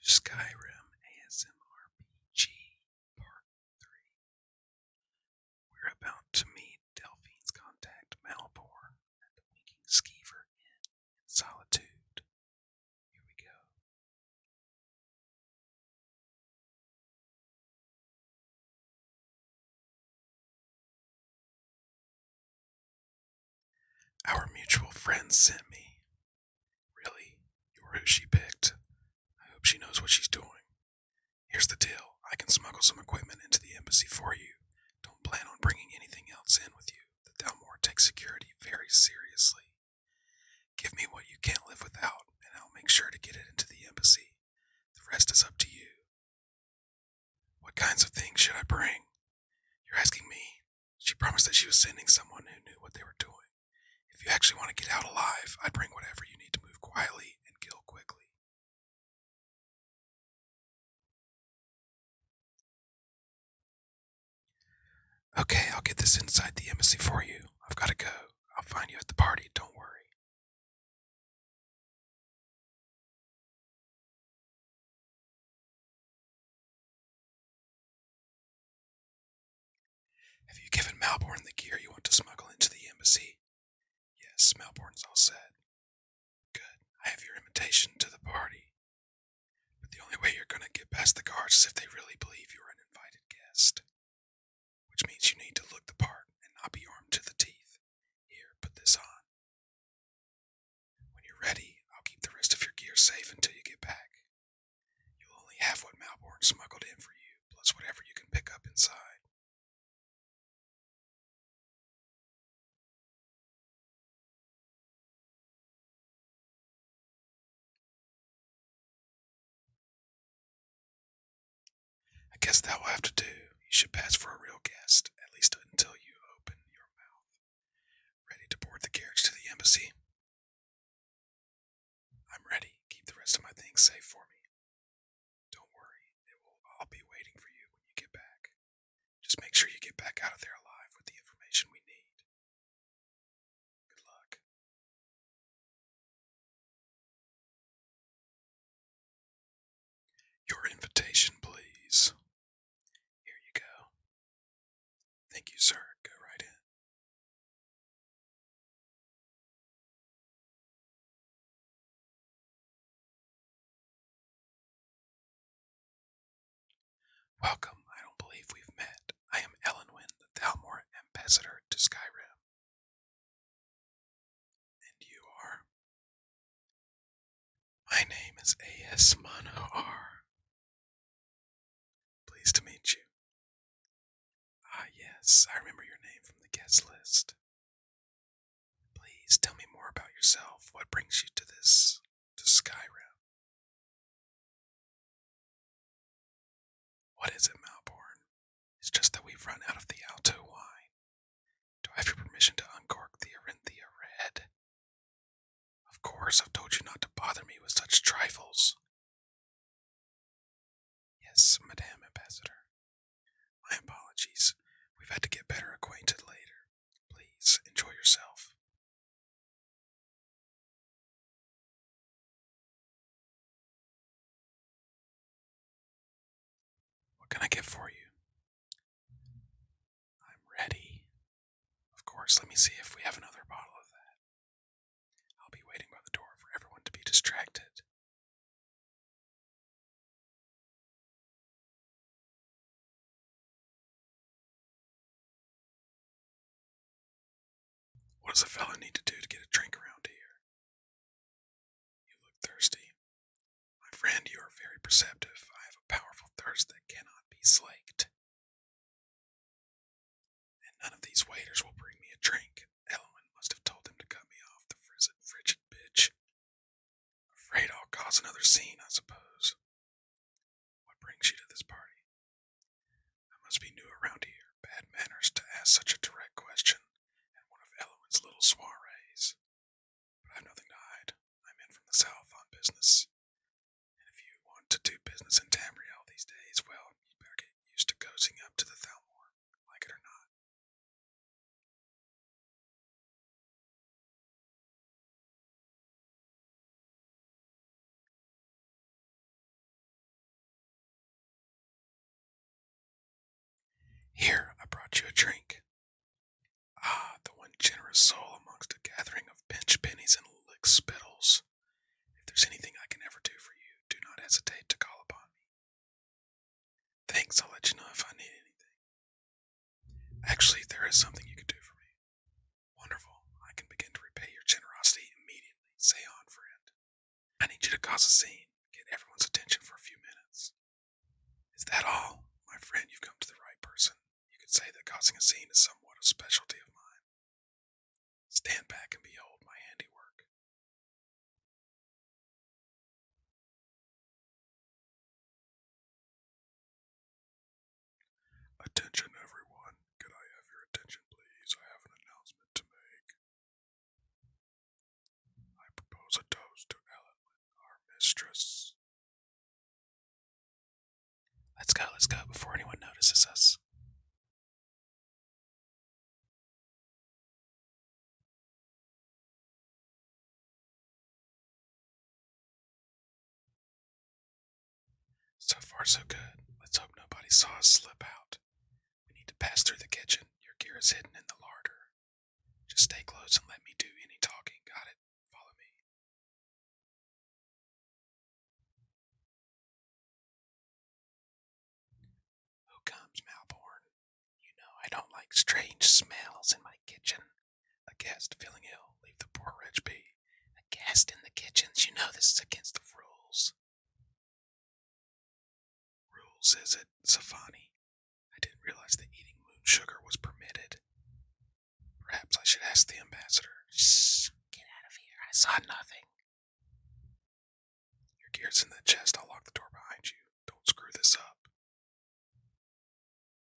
Skyrim ASMRPG Part 3. We're about to meet Delphine's contact Malborn at the Winking Skeever Inn in Solitude. Here we go. Our mutual friend sent me. Really? You're who she picked? I hope she knows what she's doing. Here's the deal. I can smuggle some equipment into the embassy for you. Don't plan on bringing anything else in with you. The Thalmor takes security very seriously. Give me what you can't live without, and I'll make sure to get it into the embassy. The rest is up to you. What kinds of things should I bring? You're asking me. She promised that she was sending someone who knew what they were doing. If you actually want to get out alive, I'd bring whatever you need to move quietly and kill quickly. Okay, I'll get this inside the embassy for you. I've got to go. I'll find you at the party, don't worry. Have you given Malborn the gear you want to smuggle into the embassy? Yes, Malborn's all set. Good. I have your invitation to the party. But the only way you're gonna get past the guards is if they really believe you're an invited guest. Which means you need to look the part and not be armed to the teeth. Here, put this on. When you're ready, I'll keep the rest of your gear safe until you get back. You'll only have what Malborn smuggled in for you, plus whatever you can pick up inside. I guess that will have to do. You should pass for a real guest, at least until you open your mouth. Ready to board the carriage to the embassy? I'm ready. Keep the rest of my things safe for me. Don't worry, it will all be waiting for you when you get back. Just make sure you get back out of there alive with the information we need. Good luck. Your invitation, please. Here you go. Thank you, sir. Go right in. Welcome. I don't believe we've met. I am Alduin, the Thalmor ambassador to Skyrim. And you are? My name is ASMRPG. Pleased to meet you. Ah, yes, I remember your name from the guest list. Please tell me more about yourself. What brings you to Skyrim? What is it, Malborn? It's just that we've run out of the Alto wine. Do I have your permission to uncork the Arinthia Red? Of course, I've told you not to bother me with such trifles. Yes, Madame Ambassador. My apologies. We've had to get better acquainted later. Please, enjoy yourself. What can I get for you? I'm ready. Of course, let me see if we have another bottle of that. I'll be waiting by the door for everyone to be distracted. What does a fella need to do to get a drink around here? You look thirsty. My friend, you are very perceptive. I have a powerful thirst that cannot be slaked. And none of these waiters will bring me a drink. Alduin must have told them to cut me off, the frigid bitch. Afraid I'll cause another scene, I suppose. What brings you to this party? I must be new around here. Bad manners to ask such a direct question at one of Alduin's little soirees. But I've nothing to hide. I'm in from the south on business. And if you want to do business in Tamriel these days, well, you better get used to cozying up to the Thalmor, like it or not. Here, I brought you a drink. Ah, the one generous soul amongst a gathering of pinch pennies and lick spittles. If there's anything I can ever do for you, do not hesitate to call upon me. Thanks, I'll let you know if I need anything. Actually, there is something you can do for me. Wonderful. I can begin to repay your generosity immediately. Say on, friend. I need you to cause a scene. Get everyone's attention for a few minutes. Is that all? My friend, you've come to the right person. You could say that causing a scene is somewhat a specialty of mine. Stand back and behold my handiwork. Attention, everyone. Could I have your attention, please? I have an announcement to make. I propose a toast to Alduin, our mistress. Let's go, before anyone notices us. So far, so good. Let's hope nobody saw us slip out. We need to pass through the kitchen. Your gear is hidden in the larder. Just stay close and let me do any talking. Got it? Follow me. Who comes, Malborn? You know I don't like strange smells in my kitchen. A guest feeling ill. Leave the poor wretch be. A guest in the kitchens. You know this is against the rules. Rules, is it, Safani? I didn't realize that eating moon sugar was permitted. Perhaps I should ask the ambassador. Shh, get out of here. I saw nothing. Your gear's in the chest. I'll lock the door behind you. Don't screw this up.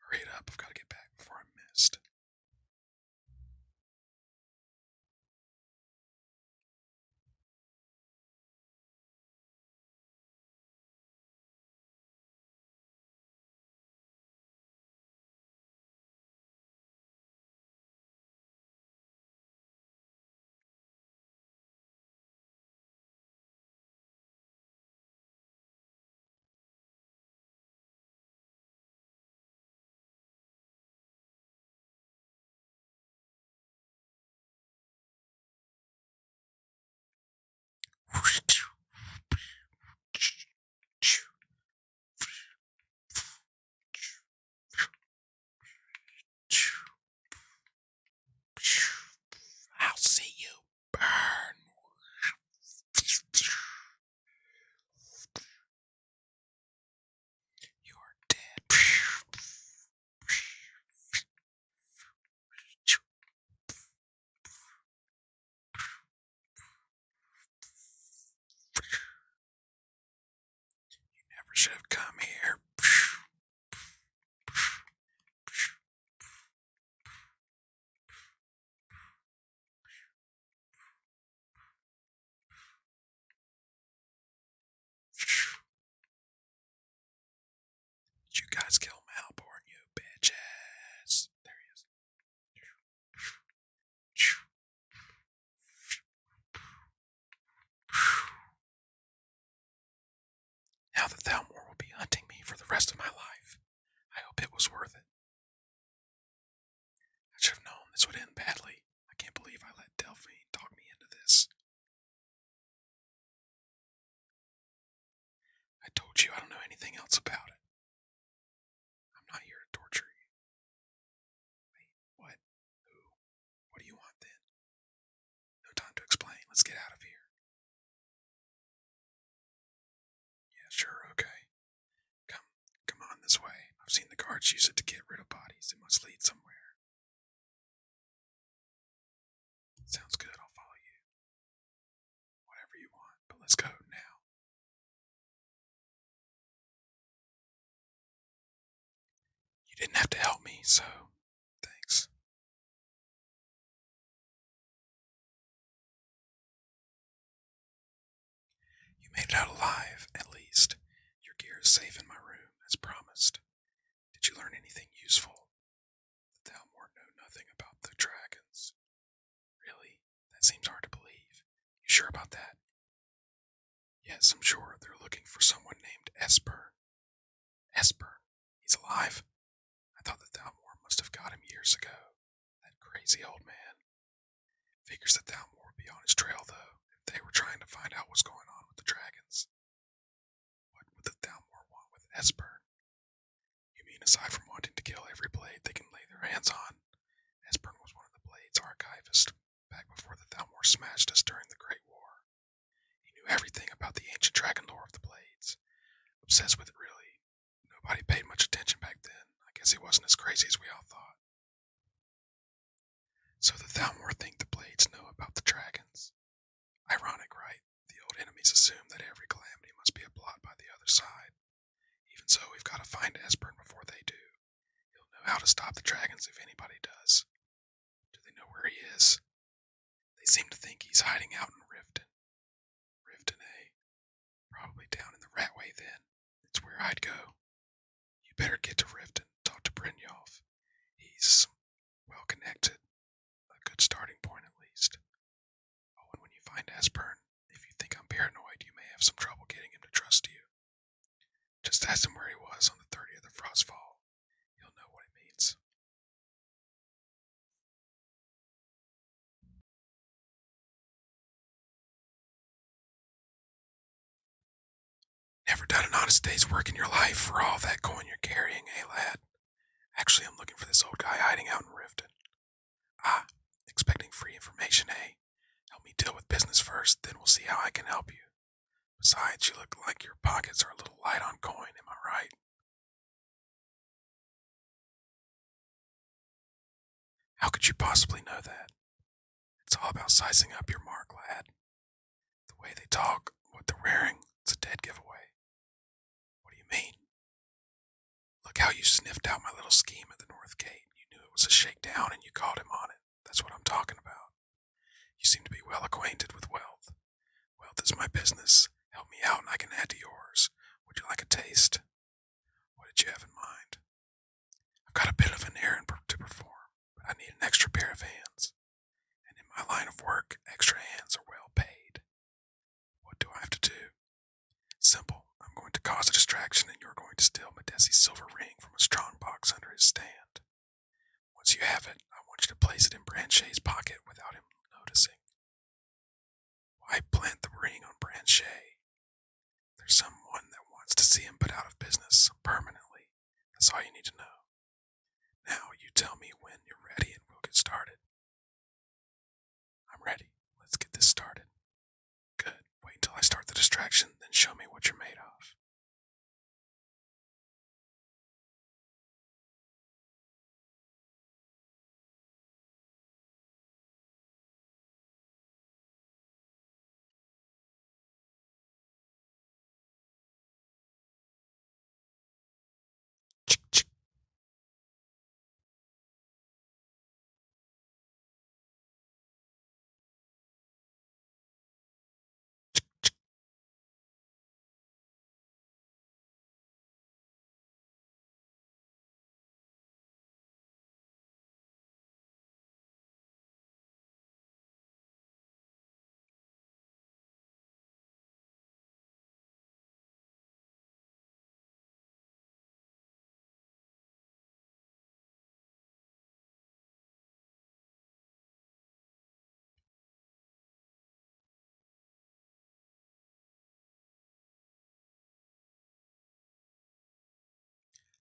Hurry it up. I've got to get back before I'm missed. I'll see you burn. You're dead. You never should have come here. Did you guys kill Malborn, you bitches? There he is. Now the Thalmor will be hunting me for the rest of my life. I hope it was worth it. I should have known this would end badly. I can't believe I let Delphine talk me into this. I told you I don't know anything else about it. I'm not here to torture you. Wait, what? Who? What do you want then? No time to explain. Let's get out of here. Yeah, sure, okay. Come on this way. I've seen the guards use it to get rid of bodies. It must lead somewhere. Sounds good, I'll follow you. Whatever you want, but let's go now. You didn't have to help me, so thanks. You made it out alive, at least. Your gear is safe in my room, as promised. Did you learn anything useful? The Thalmor know nothing about the dragons. Really? That seems hard to believe. You sure about that? Yes, I'm sure. They're looking for someone named Esbern. Esbern? He's alive? I thought that Thalmor must have got him years ago. That crazy old man. Figures that Thalmor would be on his trail, though, if they were trying to find out what's going on with the dragons. What would the Thalmor want with Esbern? You mean aside from wanting to kill every blade they can lay their hands on? Esbern was one of the Blade's archivists, back before the Thalmor smashed us during the Great War. He knew everything about the ancient dragon lore of the Blades. Obsessed with it, really. Nobody paid much attention back then. I guess he wasn't as crazy as we all thought. So the Thalmor think the Blades know about the dragons. Ironic, right? The old enemies assume that every calamity must be a plot by the other side. Even so, we've got to find Esbern before they do. He'll know how to stop the dragons if anybody does. Do they know where he is? They seem to think he's hiding out in Riften. Riften, eh? Probably down in the Ratway then. It's where I'd go. You better get to Riften, talk to Brynjolf. He's well connected. A good starting point at least. Oh, and when you find Esbern, if you think I'm paranoid, you may have some trouble getting him to trust you. Just ask him where he was on the 30th of Frostfall. He'll know what it means. Never done an honest day's work in your life for all that coin you're carrying, eh, lad? Actually, I'm looking for this old guy hiding out in Riften. Ah, expecting free information, eh? Help me deal with business first, then we'll see how I can help you. Besides, you look like your pockets are a little light on coin, am I right? How could you possibly know that? It's all about sizing up your mark, lad. The way they talk, what they're wearing, it's a dead giveaway. What do you mean? Look how you sniffed out my little scheme at the North Gate. You knew it was a shakedown and you called him on it. That's what I'm talking about. You seem to be well acquainted with wealth. Wealth is my business. Help me out and I can add to yours. Would you like a taste? What did you have in mind? I've got a bit of an errand to perform, but I need an extra pair of hands. And in my line of work, extra hands are well paid. What do I have to do? Simple. I'm going to cause a distraction and you're going to steal Medesi's silver ring from a strong box under his stand. Once you have it, I want you to place it in Branche's pocket without him noticing. Why plant the ring on Branche? There's someone that wants to see him put out of business permanently. That's all you need to know. Now you tell me when you're ready and we'll get started. I'm ready. Let's get this started. Good. Wait until I start the distraction, then show me what you're made of.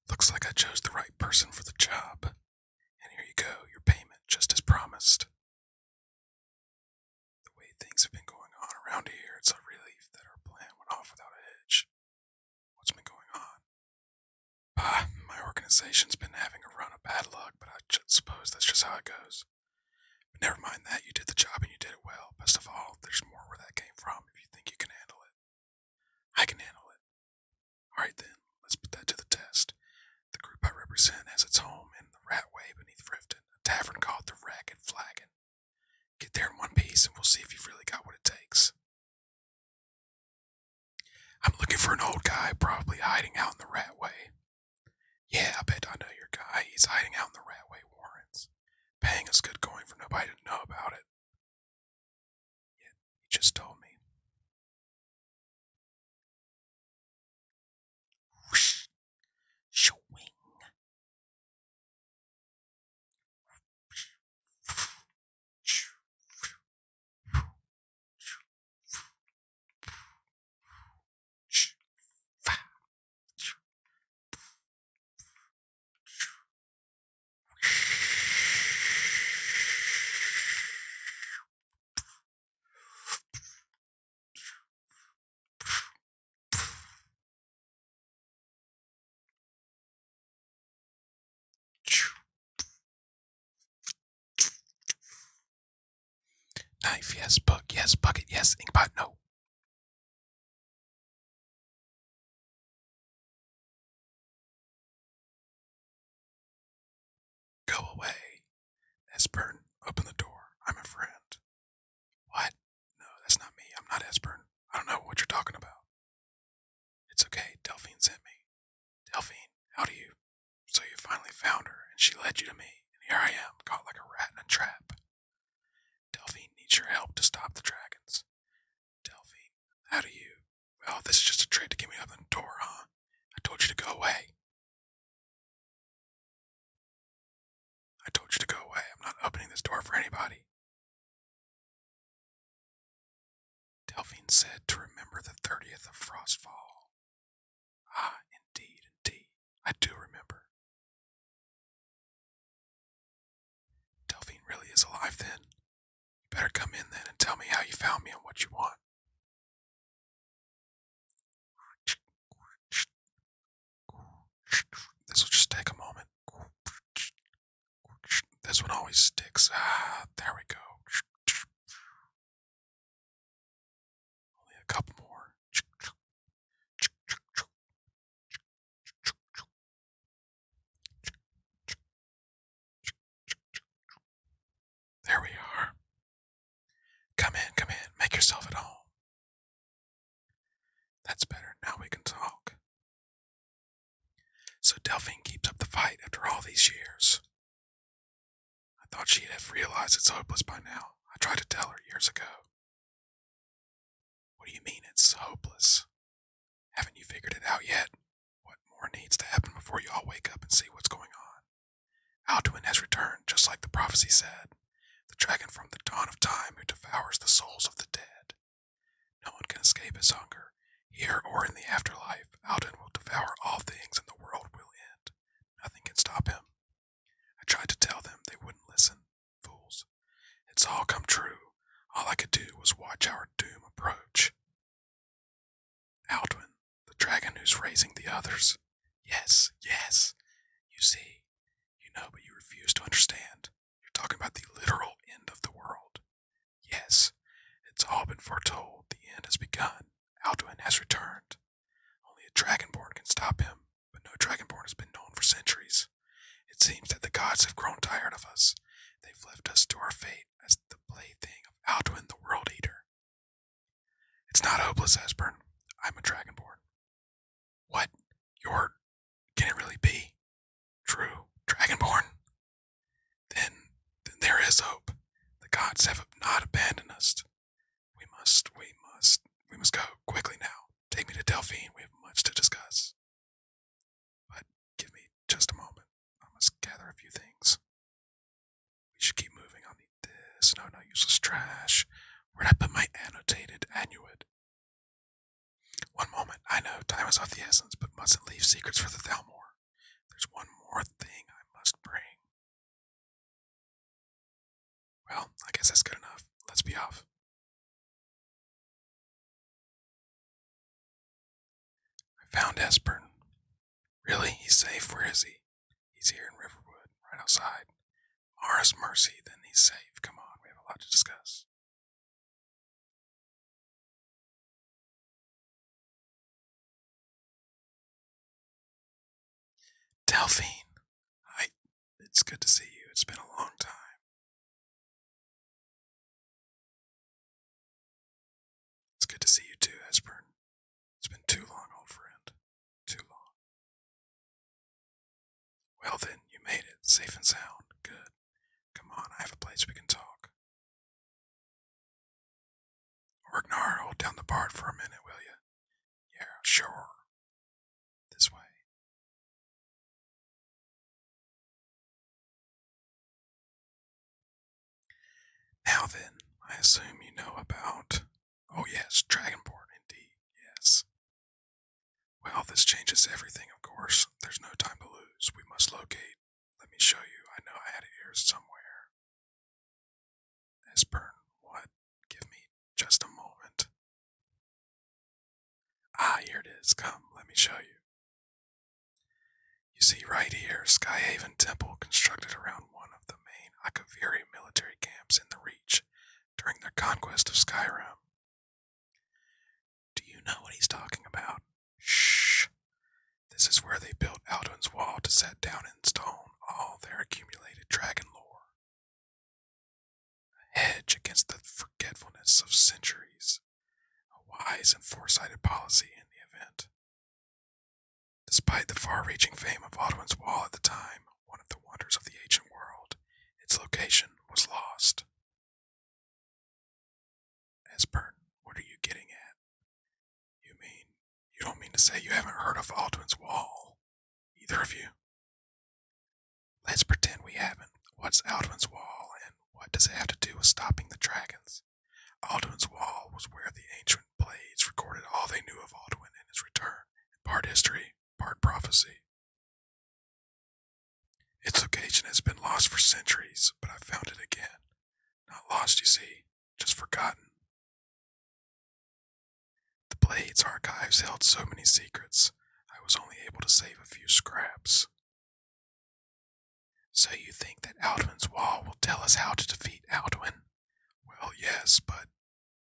Looks like I chose the right person for the job. And here you go, your payment, just as promised. The way things have been going on around here, it's a relief that our plan went off without a hitch. What's been going on? My organization's been having a run of bad luck, but I suppose that's just how it goes. But never mind that, you did the job and you did it well. Best of all, there's more where that came from if you think you can handle it. I can handle it. Alright then, let's put that to the test. The group I represent has its home in the Ratway beneath Riften, a tavern called the Ragged Flagon. Get there in one piece and we'll see if you've really got what it takes. I'm looking for an old guy, probably hiding out in the Ratway. Yeah, I bet I know your guy. He's hiding out in the Ratway Warrens. Paying us good going for nobody to know about it. Yet, he just told me. Whoosh. Shwing. Knife, yes. Book, yes. Bucket, yes. Inkpot, no. Go away. Esbern, open the door. I'm a friend. What? No, that's not me. I'm not Esbern. I don't know what you're talking about. It's okay. Delphine sent me. Delphine, how do you? So you finally found her, and she led you to me, and here I am, caught like a rat in a trap. Delphine needs your help to stop the dragons. Delphine, how do you? Well, this is just a trick to get me out of the door, huh? I told you to go away. I told you to go away. I'm not opening this door for anybody. Delphine said to remember the 30th of Frostfall. Ah, indeed, indeed. I do remember. Delphine really is alive then. You better come in then and tell me how you found me and what you want. This will just take a moment. This one always sticks. Ah, there we go. Only a couple more. There we are. Come in, make yourself at home. That's better, now we can talk. So Delphine keeps up the fight after all these years. I thought she'd have realized it's hopeless by now. I tried to tell her years ago. What do you mean it's hopeless? Haven't you figured it out yet? What more needs to happen before you all wake up and see what's going on? Alduin has returned, just like the prophecy said. The dragon from the dawn of time who devours the souls of the dead. No one can escape his hunger. Here or in the afterlife, Alduin will devour all things and the world will end. Nothing can stop him. I tried to tell them, they wouldn't listen. Fools. It's all come true. All I could do was watch our doom approach. Alduin, the dragon who's raising the others. Yes, yes. You see, you know, but you refuse to understand. You're talking about the literal end of the world. Yes, it's all been foretold. The end has begun. Alduin has returned. Only a dragonborn can stop him, but no dragonborn has been known for centuries. It seems that the gods have grown tired of us. They've left us to our fate as the plaything of Alduin the World Eater. It's not hopeless, Esbern. I'm a dragonborn. What? Can it really be? True, dragonborn? Then there is hope. The gods have not abandoned us. We must go quickly now. Take me to Delphine. We have much to discuss. But give me just a moment. I must gather a few things. We should keep moving. I'll need this. No useless trash. Where'd I put my annotated annuid? One moment. I know time is of the essence, but mustn't leave secrets for the Thalmor. There's one more thing I must bring. Well, I guess that's good enough. Let's be off. I found Esbern. Really? He's safe? Where is he? He's here in Riverwood, right outside. Mara's mercy, then he's safe. Come on, we have a lot to discuss. Delphine, it's good to see you. It's been a long time. It's good to see you too, Esbern. It's been too long, old friend. Too long. Well then, you made it, safe and sound. Good. Come on, I have a place we can talk. Orgnar, hold down the bard for a minute, will you? Yeah, sure. This way. Now then, I assume you know about... Oh yes, Dragonborn, indeed, yes. Well, this changes everything, of course. There's no time to lose. We must locate. Let me show you. I know I had it here somewhere. Esbern, what? Give me just a moment. Ah, here it is. Come, let me show you. You see right here, Skyhaven Temple constructed around one of the main Akaviri military camps in the Reach. during their conquest of Skyrim. Do you know what he's talking about? Shh. This is where they built Alduin's wall to set down in stone all their accumulated dragon lore. A hedge against the forgetfulness of centuries. A wise and foresighted policy in the event. Despite the far-reaching fame of Alduin's wall at the time, one of the wonders of the ancient world, its location was lost. Esbern, what are you getting at? You don't mean to say you haven't heard of Alduin's wall? Either of you? Let's pretend we haven't. What's Alduin's wall, and what does it have to do with stopping the dragons? Alduin's wall was where the ancient blades recorded all they knew of Alduin and his return, part history, part prophecy. Its location has been lost for centuries, but I found it again. Not lost, you see, just forgotten. The Blades archives held so many secrets, I was only able to save a few scraps. So you think that Alduin's wall will tell us how to defeat Alduin? Well, yes, but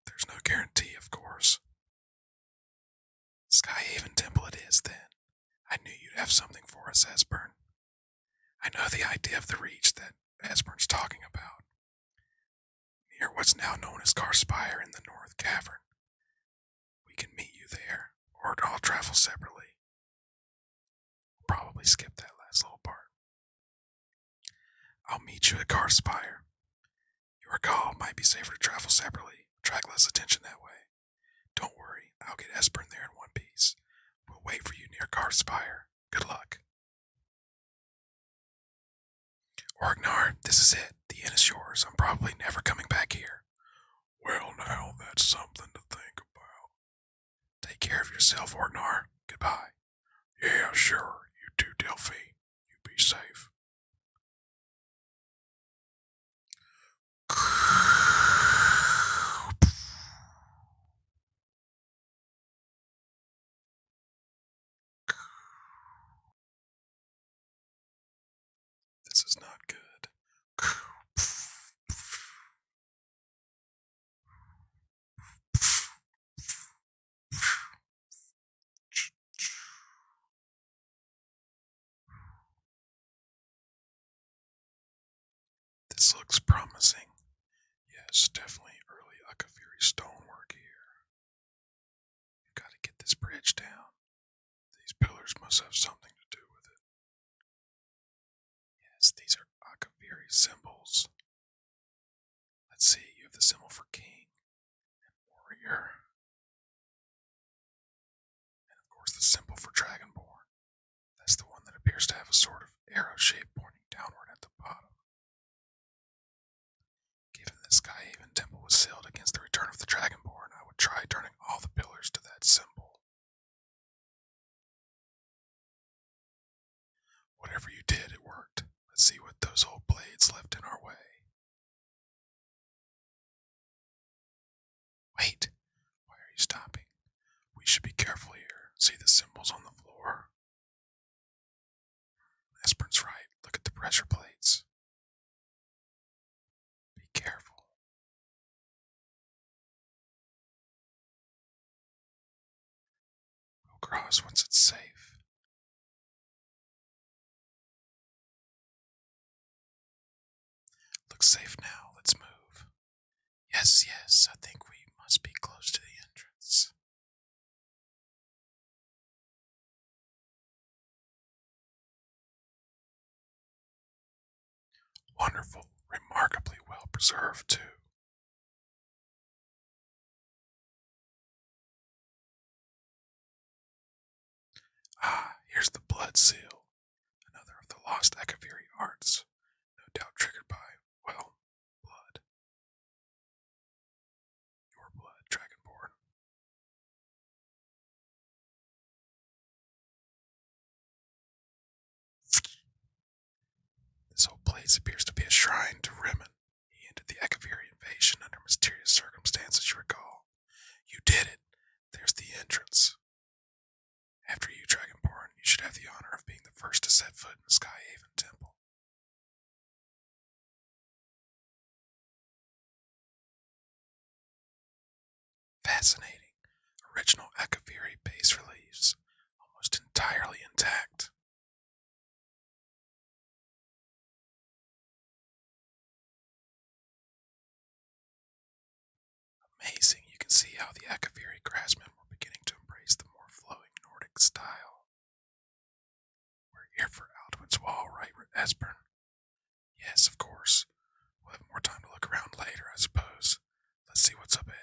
there's no guarantee, of course. Skyhaven Temple it is, then. I knew you'd have something for us, Esbern. I know the idea of the reach that Esbern's talking about. Near what's now known as Carspire in the North Cavern. We can meet you there, or I'll travel separately. Probably skip that last little part. I'll meet you at Carspire. Your call might be safer to travel separately, attract less attention that way. Don't worry, I'll get Esbern there in one piece. We'll wait for you near Carspire. Good luck. Orgnar, this is it. The inn is yours. I'm probably never coming back here. Well, now, that's something to think about. Take care of yourself, Orgnar. Goodbye. Yeah, sure. You too, Delphine. You be safe. This is not good. This looks promising. Yes, definitely early Akaviri stonework here. We've got to get this bridge down. These pillars must have something to do with it. Yes, these are Akaviri symbols. Let's see, you have the symbol for king and warrior. And of course the symbol for dragonborn. That's the one that appears to have a sort of arrow shape pointing downward at the bottom. Given that Skyhaven Temple was sealed against the return of the dragonborn, I would try turning all the pillars to that symbol. Whatever you did, it worked. Let's see what those old blades left in our way. Wait, why are you stopping? We should be careful here. See the symbols on the floor? Esbern's right. Look at the pressure plates. Be careful. Go across once it's safe. Looks safe now. Let's move. Yes, I think we must be close to the entrance. Wonderful, remarkably well preserved, too. Ah, here's the blood seal, another of the lost Akaviri arts, no doubt triggered by, well, blood. Your blood, Dragonborn. This whole place appears to be a shrine to Rimmon. He ended the Akaviri invasion under mysterious circumstances, you recall. You did it. There's the entrance. After you, Dragonborn, you should have the honor of being the first to set foot in the Skyhaven Temple. Fascinating. Original Akaviri bas reliefs, almost entirely intact. Amazing, you can see how the Akaviri craftsmen were beginning to embrace the more flowing Nordic style. We're here for Alduin's wall, right, Esbern? Yes, of course. We'll have more time to look around later, I suppose. Let's see what's up ahead.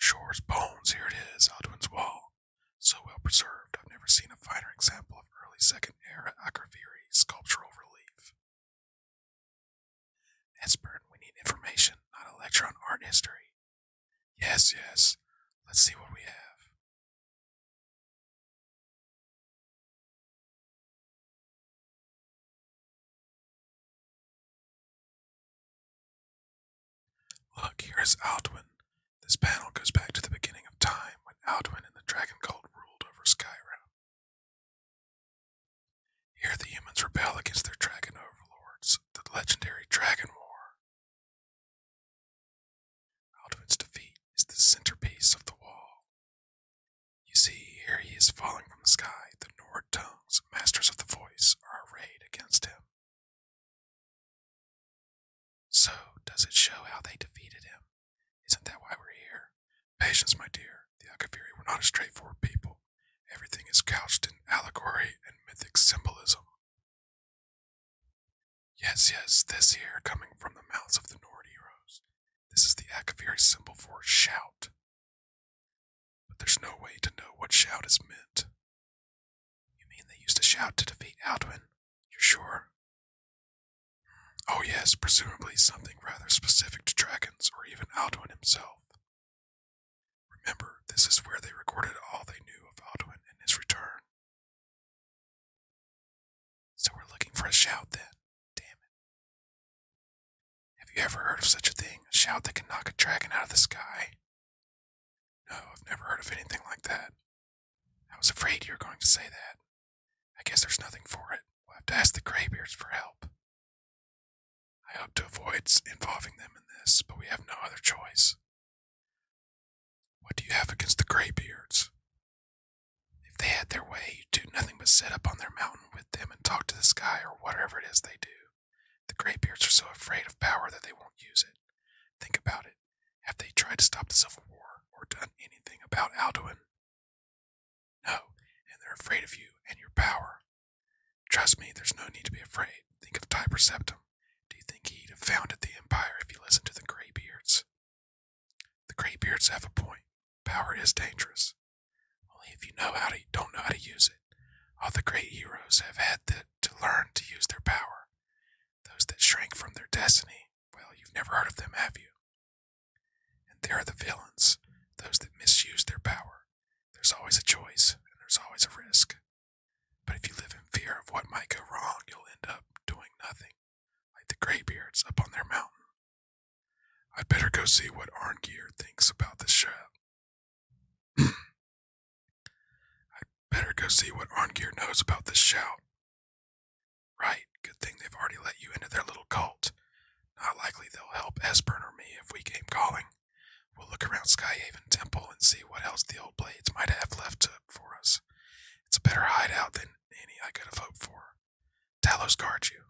Shore's bones, here it is, Alduin's wall. So well preserved, I've never seen a finer example of early Second Era Akaviri sculptural relief. Esbern, we need information, not a lecture on art history. Yes, yes. Let's see what we have. Look, here is Alduin. This panel goes back to the beginning of time when Alduin and the Dragon Cult ruled over Skyrim. Here the humans rebel against their dragon overlords, the legendary Dragon War. Alduin's defeat is the centerpiece of the wall. You see, here he is falling from the sky. The Nord tongues, masters of the voice, are arrayed against him. So, does it show how they defeated him? Isn't that why we're here? Patience, my dear. The Akaviri were not a straightforward people. Everything is couched in allegory and mythic symbolism. Yes, yes, this here coming from the mouths of the Nord heroes. This is the Akaviri symbol for shout. But there's no way to know what shout is meant. You mean they used to shout to defeat Alduin? You're sure? Oh yes, presumably something rather specific to dragons or even Alduin himself. Remember, this is where they recorded all they knew of Alduin and his return. So we're looking for a shout then. Damn it. Have you ever heard of such a thing? A shout that can knock a dragon out of the sky? No, I've never heard of anything like that. I was afraid you were going to say that. I guess there's nothing for it. We'll have to ask the Greybeards for help. I hope to avoid involving them in this, but we have no other choice. What do you have against the Greybeards? If they had their way, you'd do nothing but sit up on their mountain with them and talk to the sky or whatever it is they do. The Greybeards are so afraid of power that they won't use it. Think about it. Have they tried to stop the Civil War or done anything about Alduin? No, and they're afraid of you and your power. Trust me, there's no need to be afraid. Think of Tiber Septim. Do you think he'd have founded the Empire if he listened to the Greybeards? The Greybeards have a point. Power is dangerous. Only if you don't know how to use it. All the great heroes have had to learn to use their power. Those that shrank from their destiny, well, you've never heard of them, have you? And there are the villains, those that misuse their power. There's always a choice, and there's always a risk. But if you live in fear of what might go wrong, you'll end up doing nothing, like the Greybeards up on their mountain. I'd better go see what Arngeir thinks about this show. Better go see what Arngeir knows about this shout. Right, good thing they've already let you into their little cult. Not likely they'll help Esbern or me if we came calling. We'll look around Skyhaven Temple and see what else the old blades might have left for us. It's a better hideout than any I could have hoped for. Talos guards you.